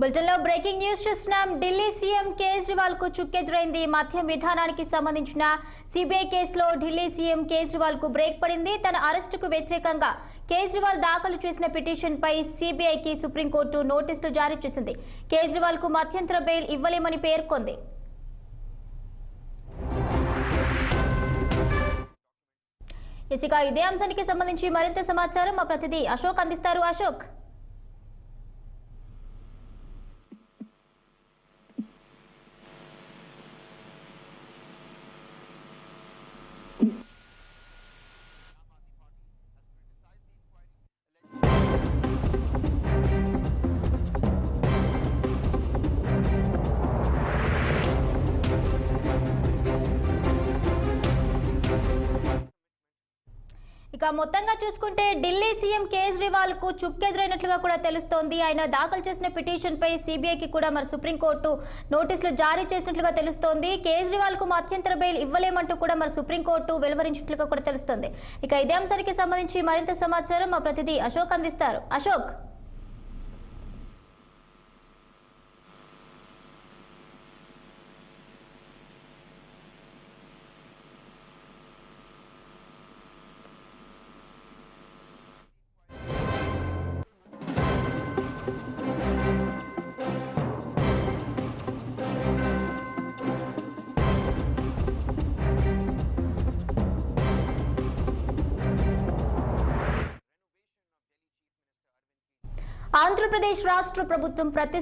బులెటిన్లో breaking news చూస్తున్నాం. Delhi CM Kejriwal కు చుక్కెదురైంది. మద్యం విధానానికి సంబంధించిన సిబిఐ కేసులో ఢిల్లీ సీఎం కేజ్రీవాల్ కు బ్రేక్ పడింది. తన అరెస్టుకు వ్యతిరేకంగా కేజ్రీవాల్ దాఖలు చేసిన పిటిషన్ పై సిబిఐకి సుప్రీంకోర్టు నోటీసులు జారీ చేసింది. కేజ్రీవాల్ కు మధ్యంతర బెయిల్ ఇవ్వలేమని పేర్కొంది. ఇదే అంశానికి సంబంధించి మరింత సమాచారం మా ప్రతినిధి అశోక్ అందిస్తారు. అశోక్, మొత్తంగా చూసుకుంటే ఢిల్లీ సీఎం కేజ్రీవాల్ కు చుక్కెదురైనట్లుగా కూడా తెలుస్తోంది. ఆయన దాఖలు చేసిన పిటిషన్ పై సిబిఐకి కూడా మరి సుప్రీంకోర్టు నోటీసులు జారీ చేసినట్లుగా తెలుస్తోంది. కేజ్రీవాల్ కు మధ్యంతర బెయిల్ ఇవ్వలేమంటూ కూడా మరి సుప్రీంకోర్టు వెలువరించినట్లుగా కూడా తెలుస్తోంది. ఇదే అంశానికి సంబంధించి మరింత సమాచారం మా ప్రతినిధి అశోక్ అందిస్తారు. అశోక్, ఆంధ్రప్రదేశ్ రాష్ట్ర ప్రభుత్వం ప్రతిష్ట